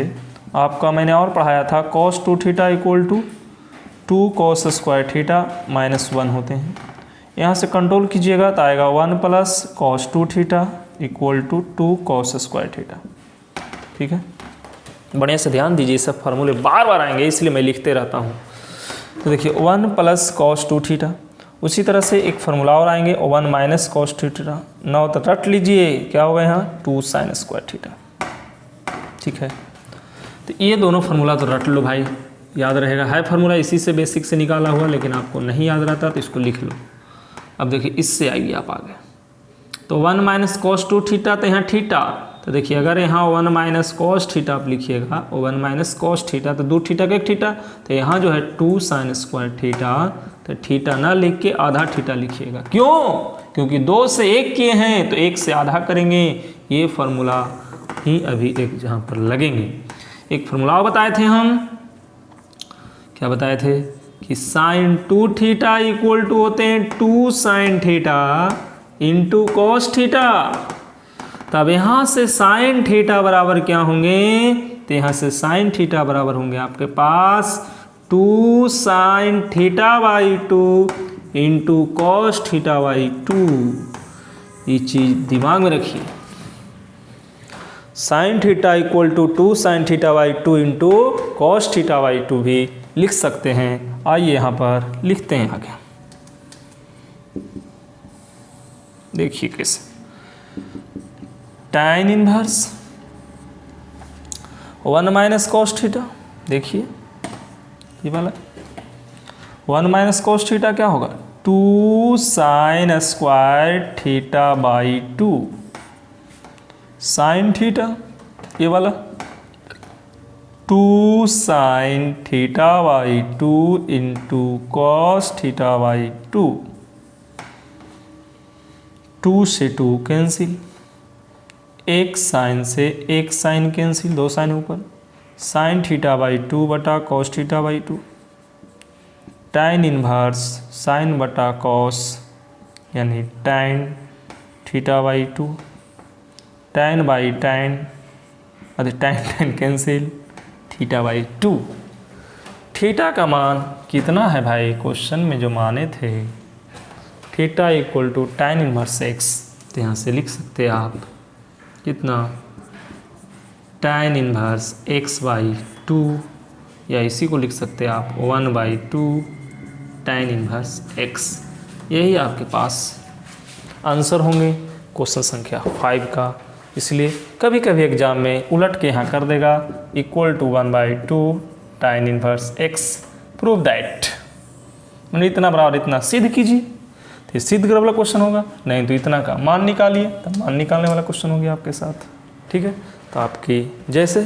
आपका मैंने और पढ़ाया था, cos 2 theta equal to 2 cos square theta -1 होते हैं। यहाँ से कंट्रोल कीजिएगा तो आएगा 1 plus cos 2 theta equal to 2 cos square theta. ठीक है, बढ़िया से ध्यान दीजिए, सब फार्मूले बार बार आएंगे, इसलिए मैं लिखते रहता हूँ। तो देखिए 1 प्लस cos 2 थीटा, उसी तरह से एक फार्मूला और आएंगे 1 माइनस cos थीटा। नौ तो रट लीजिए, क्या होगा यहाँ 2 साइन स्क्वायर थीटा। ठीक है, तो ये दोनों फार्मूला तो रट लो भाई, याद रहेगा। है फार्मूला इसी से बेसिक से निकाला हुआ, लेकिन आपको नहीं याद रहता तो इसको लिख लो। अब देखिए इससे आइए आप आगे, तो 1 माइनस cos 2 थीटा, तो यहाँ थीटा, तो देखिए अगर यहाँ 1 माइनस cos थीटा आप लिखिएगा, 1 माइनस cos थीटा, तो 2 थीटा का 1 थीटा, तो यहाँ जो है 2 साइन स्क्वायर थीटा, तो थीटा ना लिख के आधा थीटा लिखिएगा। क्यों, क्योंकि 2 से 1 किए हैं तो 1 से आधा करेंगे। ये फार्मूला ही अभी एक जहाँ पर लगेंगे। एक फार्मूला बताए थे हम, क्या बताए थे कि साइन 2 थीटा इक्वल टू होते हैं 2 sine theta into cos theta. तब यहाँ से साइन थीटा बराबर क्या होंगे, तो यहाँ से साइन थीटा बराबर होंगे आपके पास 2 sine theta by 2 into cos theta by 2। ये चीज़ दिमाग में रखिए, sine theta equal to 2 sine theta by 2 into cos theta by 2 भी लिख सकते हैं। आइए यहाँ पर लिखते हैं आगे, देखिए कैसे। tan inverse 1 minus cos theta, देखिए ये वाला 1 माइनस कॉस थीटा क्या होगा 2 sine square theta by 2 sine theta, ये वाला 2 sine theta by 2 into cos theta by 2, 2 से 2 कैंसिल, एक साइन से एक साइन कैंसिल, 2 साइन ऊपर, साइन थीटा बाई 2 बटा कॉस थीटा बाई 2, टाइन इनवर्स साइन बटा कॉस यानी टाइन थीटा बाई 2, टाइन बाई टाइन, अरे टाइन टाइन कैंसिल, थीटा बाई 2। थीटा का मान कितना है भाई, क्वेश्चन में जो माने थे, थीटा इक्वल टू टाइन इनवर्स एक्स, तो यहाँ से लिख सकते हैं आप कितना, टाइन इनवर्स एक्स बाई 2, या इसी को लिख सकते हैं आप 1/2 टाइन इनवर्स एक्स। यही आपके पास आंसर होंगे क्वेश्चन संख्या 5 का। इसलिए कभी कभी एग्जाम में उलट के यहाँ कर देगा इक्वल टू 1/2 टाइन इनवर्स एक्स, प्रूव दैट, मैंने इतना बराबर इतना सिद्ध कीजिए, तो सिद्ध कर वाला क्वेश्चन होगा, नहीं तो इतना का मान निकालिए, तब मान निकालने वाला क्वेश्चन हो गया आपके साथ। ठीक है, तो आपकी जैसे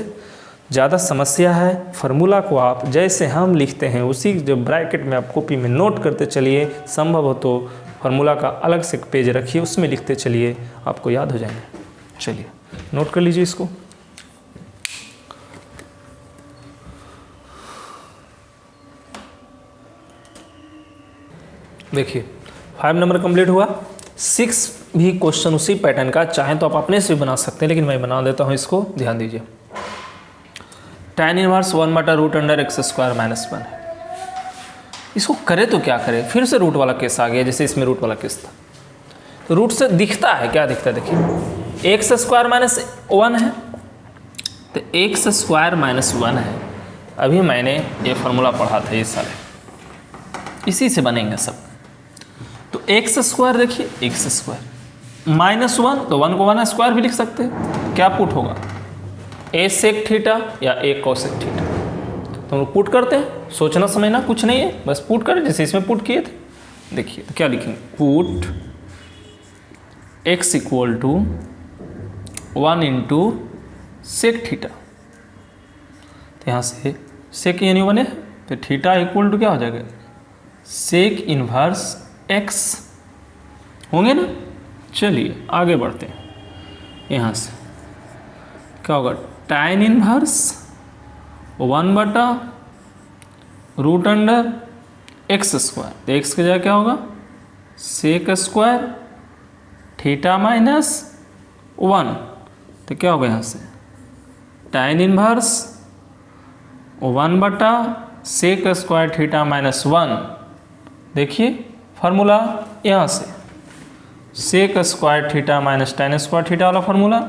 ज़्यादा समस्या है, फार्मूला को आप जैसे हम लिखते हैं उसी जो ब्रैकेट में आप कॉपी में नोट करते चलिए, संभव हो तो फार्मूला का अलग से पेज रखिए, उसमें लिखते चलिए, आपको याद हो जाएंगे। चलिए नोट कर लीजिए इसको। देखिए 5 नंबर कंप्लीट हुआ। 6 भी क्वेश्चन उसी पैटर्न का, चाहे तो आप अपने से भी बना सकते हैं, लेकिन मैं बना देता हूँ इसको, ध्यान दीजिए। tan इनवर्स 1/√x² - 1 है। इसको करे तो क्या करे, फिर से रूट वाला केस आ गया, जैसे इसमें रूट वाला केस था। तो रूट से दिखता है, क्या दिखता है देखिए, x² - 1 है, तो x² - 1 है। अभी मैंने ये फार्मूला पढ़ा था ये सारे, इसी से बनेंगे सब। तो x² देखिए, x² -1, तो 1 को 1 स्क्वायर भी लिख सकते हैं। क्या पुट होगा, a sec थीटा या a cosec थीटा, तो हम लोग पुट करते हैं, सोचना समझना कुछ नहीं है, बस पुट करें जैसे इसमें पुट किए थे। देखिए तो क्या लिखेंगे, put x equal to 1 into sec theta, तो यहाँ से सेक यानी 1 है, तो थीटा इक्वल टू क्या हो जाएगा, सेक इनवर्स x होंगे ना। चलिए आगे बढ़ते हैं, यहाँ से क्या होगा, टाइन इनवर्स 1/√x², तो x की जगह क्या होगा, सेक स्क्वायर थीटा माइनस 1, तो क्या होगा यहाँ से टाइन इनवर्स 1/सेक² थीटा माइनस 1। देखिए फार्मूला यहाँ से सेक² थीटा माइनस tan² थीटा वाला फार्मूला,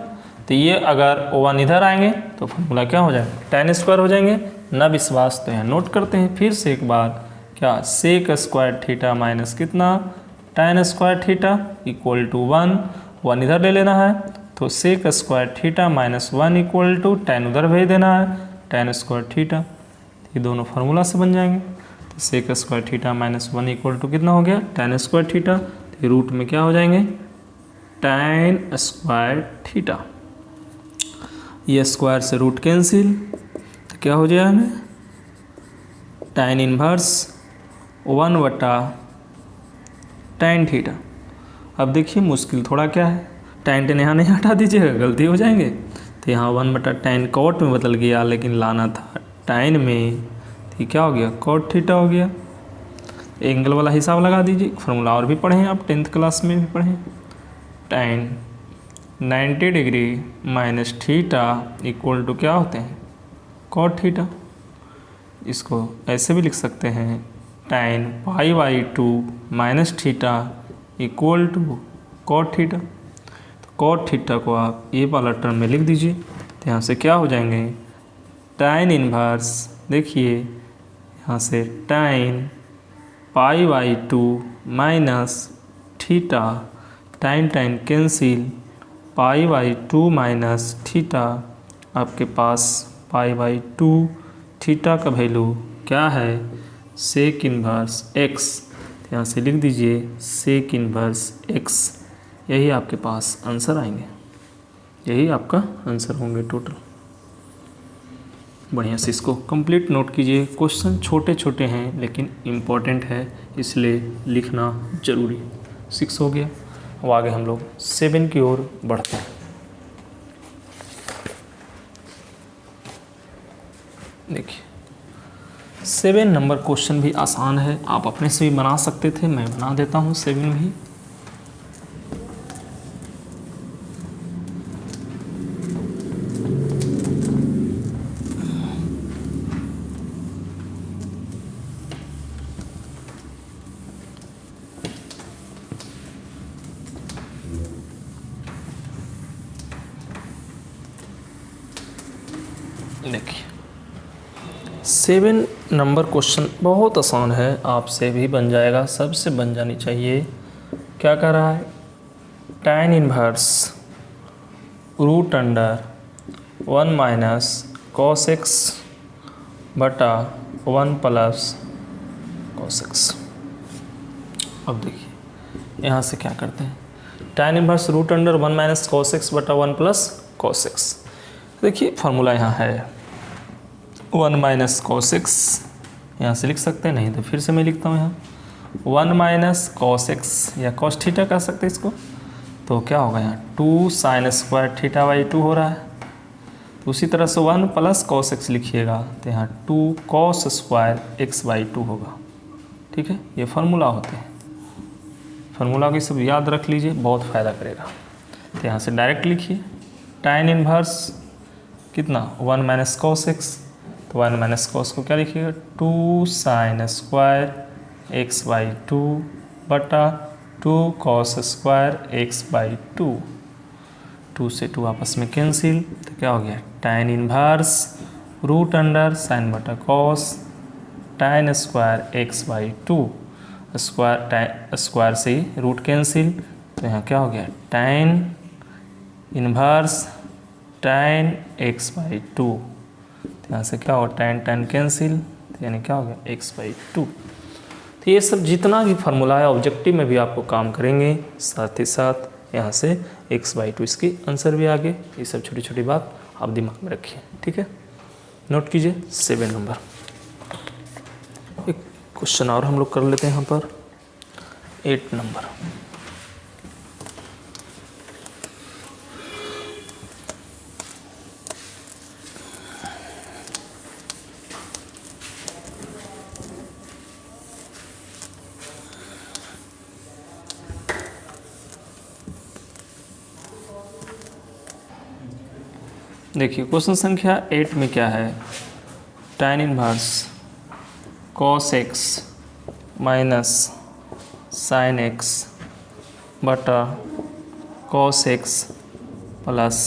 तो ये अगर 1 इधर आएंगे तो फार्मूला क्या हो जाएगा, tan² हो जाएंगे। ना विश्वास तो यहाँ नोट करते हैं फिर से एक बार, क्या सेक² थीटा माइनस कितना tan² थीटा इक्वल टू 1 इधर ले लेना है, तो सेक² theta minus 1 equal to tan उधर भेज देना है tan² थीटा, ये दोनों फार्मूला से बन जाएंगे। तो सेक² थीटा माइनस 1 इक्वल टू कितना हो गया, tan² थीटा, तो रूट में क्या हो जाएंगे tan² थीटा, ये स्क्वायर से रूट कैंसिल, तो क्या हो जाएगा हमें टाइन इनवर्स 1/tan थीटा। अब देखिए मुश्किल थोड़ा क्या है, tan यहाँ नहीं हटा दीजिएगा, गलती हो जाएंगे, तो यहाँ 1/tan कॉट में बदल गया, लेकिन लाना था टाइन में, तो क्या हो गया कॉट थीटा हो गया। एंगल वाला हिसाब लगा दीजिए, फार्मूला और भी पढ़े हैं आप 10th क्लास में भी पढ़े, tan 90 degree minus theta equal to क्या होते हैं कॉट थीटा। इसको ऐसे भी लिख सकते हैं tan π/2 minus theta equal to cot theta. तो कॉट थीटा को आप ये वाला टर्म में लिख दीजिए, तो यहाँ से क्या हो जाएंगे tan इनवर्स, देखिए यहाँ से tan π/2 माइनस थीटा, टाइन कैंसिल, π/2 माइनस थीटा, आपके पास π/2 थीटा का वैल्यू क्या है सेक इनवर्स x, यहाँ से लिख दीजिए सेक इन्वर्स एक्स, यही आपके पास आंसर आएंगे, यही आपका आंसर होंगे टोटल। बढ़िया से इसको कंप्लीट नोट कीजिए। क्वेश्चन छोटे छोटे हैं लेकिन इम्पोर्टेंट है, इसलिए लिखना जरूरी। 6 हो गया। अब आगे हम लोग 7 की ओर बढ़ते हैं। देखिए 7 नंबर क्वेश्चन भी आसान है, आप अपने से भी बना सकते थे, मैं बना देता हूँ 7 भी। देखिए 7 नंबर क्वेश्चन बहुत आसान है, आपसे भी बन जाएगा, सबसे बन जानी चाहिए। क्या कर रहा है, tan inverse root under 1 minus cos x बटा 1 प्लस cos x। अब देखिए यहाँ से क्या करते हैं, tan inverse root under 1 minus cos x बटा 1 प्लस cos x। देखिए फार्मूला यहाँ है 1 माइनस cos x, यहाँ से लिख सकते हैं, नहीं तो फिर से मैं लिखता हूँ यहाँ 1 माइनस cos x या cos थीटा कह सकते हैं इसको। तो क्या होगा यहाँ 2 साइन स्क्वायर थीटा बाई 2 हो रहा है। तो उसी तरह से 1 प्लस cos x लिखिएगा तो यहाँ 2 cos स्क्वायर x बाई 2 होगा। ठीक है, ये फार्मूला होते हैं, फार्मूला को सब याद रख लीजिए, बहुत फ़ायदा करेगा। तो यहाँ से डायरेक्ट लिखिए tan इनवर्स कितना 1 माइनस cos x, तो 1 माइनस cos को क्या लिखिएगा 2 साइन स्क्वायर x बाई 2 बटा 2 cos स्क्वायर x बाई 2। 2 से 2 आपस में कैंसिल, तो क्या हो गया tan inverse root under sine बटा cos tan square x by 2, square से ही रूट कैंसिल, तो यहाँ क्या हो गया tan inverse tan x by 2। तो यहाँ से क्या होगा tan कैंसिल, तो यानी क्या हो गया x बाई 2। तो ये सब जितना भी फार्मूला है ऑब्जेक्टिव में भी आपको काम करेंगे, साथ ही साथ यहाँ से x बाई 2 इसकी आंसर भी आगे। ये सब छोटी छोटी बात आप दिमाग में रखिए, ठीक है, नोट कीजिए। 7 नंबर एक क्वेश्चन और हम लोग कर लेते हैं यहाँ पर 8 नंबर। देखिए क्वेश्चन संख्या 8 में क्या है, tan inverse cos x minus sin x बटा cos x plus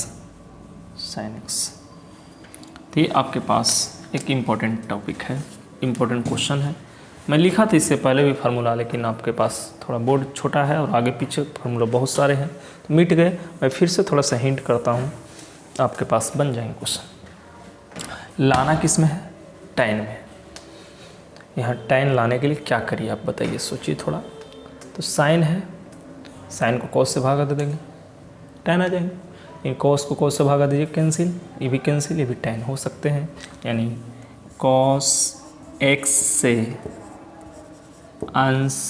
sin x। तो ये आपके पास एक इम्पॉर्टेंट टॉपिक है, इम्पॉर्टेंट क्वेश्चन है। मैं लिखा था इससे पहले भी फार्मूला, लेकिन आपके पास थोड़ा बोर्ड छोटा है और आगे पीछे फार्मूला बहुत सारे हैं तो मिट गए। मैं फिर से थोड़ा सा हिंट करता हूँ, आपके पास बन जाएंगे क्वेश्चन। लाना किस में है, tan में। यहाँ tan लाने के लिए क्या करिए आप बताइए, सोचिए थोड़ा। तो sin है, sin को cos से भागा दे देंगे, tan आ जाएंगे। इन cos को cos से भागा दीजिए, कैंसिल, ये भी कैंसिल, ये भी tan हो सकते हैं। यानी cos x से अंश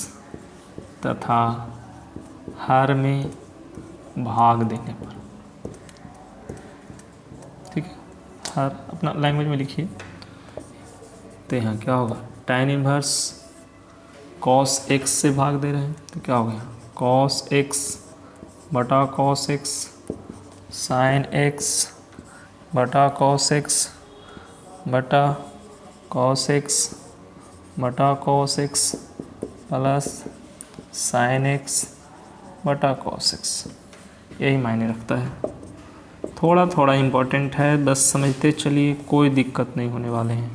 तथा हर में भाग देने पर, ठीक है, हर अपना लैंग्वेज में लिखिए। तो यहाँ क्या होगा tan इनवर्स cos x से भाग दे रहे हैं, तो क्या हो गया cos x बटा cos x sin x बटा cos x बटा cos x बटा cos x plus sin x बटा cos x। यही मायने रखता है, थोड़ा थोड़ा इम्पोर्टेंट है, बस समझते चलिए, कोई दिक्कत नहीं होने वाले हैं।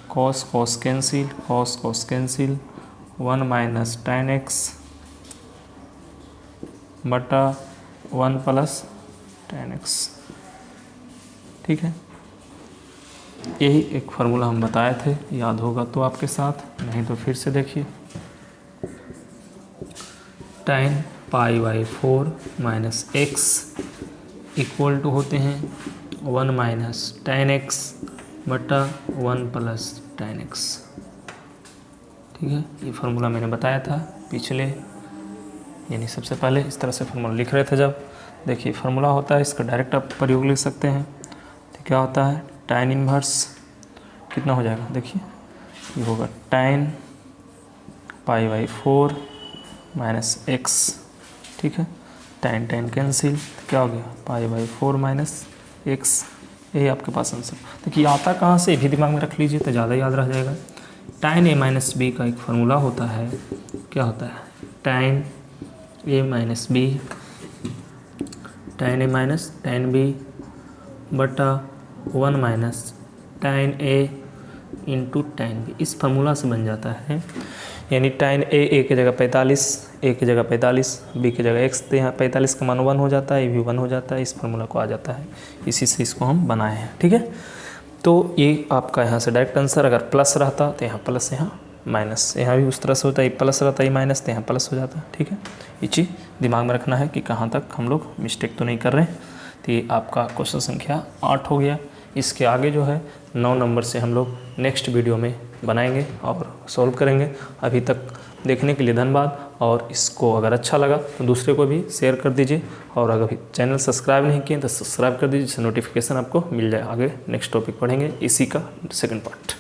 cos cos cancel, cos cos cancel, 1 minus tan x बटा 1 प्लस tan x। ठीक है, यही एक फार्मूला हम बताए थे, याद होगा तो आपके साथ, नहीं तो फिर से देखिए। tan π/4 minus x equal to होते हैं 1 माइनस tan x बटा 1 प्लस tan x। ठीक है, ये फार्मूला मैंने बताया था पिछले, यानी सबसे पहले इस तरह से फार्मूला लिख रहे थे जब। देखिए फार्मूला होता है, इसका डायरेक्ट आप प्रयोग लिख सकते हैं। तो क्या होता है, tan इन्वर्स कितना हो जाएगा, देखिए ये होगा tan π/4 माइनस x। ठीक है, tan कैंसिल, क्या हो गया π/4 माइनस x। ये आपके पास आंसर। देखिए आता कहाँ से, भी दिमाग में रख लीजिए तो ज़्यादा याद रह जाएगा। tan a माइनस बी का एक फार्मूला होता है, क्या होता है, tan a minus B, tan a minus tan b बटा 1 minus tan a into tan b। इस फार्मूला से बन जाता है, यानी tan a की जगह 45, a की जगह 45, b की जगह x, तो यहाँ 45 का मान 1 हो जाता है, ये भी 1 हो जाता है, इस फार्मूला को आ जाता है। इसी से इसको हम बनाए हैं। ठीक है, तो ये आपका यहाँ से डायरेक्ट आंसर। अगर प्लस रहता तो यहाँ प्लस, यहाँ माइनस, यहाँ भी उस तरह से होता है, प्लस रहता है माइनस, तो यहाँ प्लस हो जाता है। ठीक है, ये चीज़ दिमाग में रखना है कि कहाँ तक हम लोग मिस्टेक तो नहीं कर रहे हैं। तो ये आपका क्वेश्चन संख्या 8 हो गया। इसके आगे जो है 9 नंबर से हम लोग नेक्स्ट वीडियो में बनाएंगे और सॉल्व करेंगे। अभी तक देखने के लिए धन्यवाद, और इसको अगर अच्छा लगा तो दूसरे को भी शेयर कर दीजिए, और अगर चैनल सब्सक्राइब नहीं किए तो सब्सक्राइब कर दीजिए, जिससे नोटिफिकेशन आपको मिल जाए। आगे नेक्स्ट टॉपिक पढ़ेंगे इसी का सेकंड पार्ट।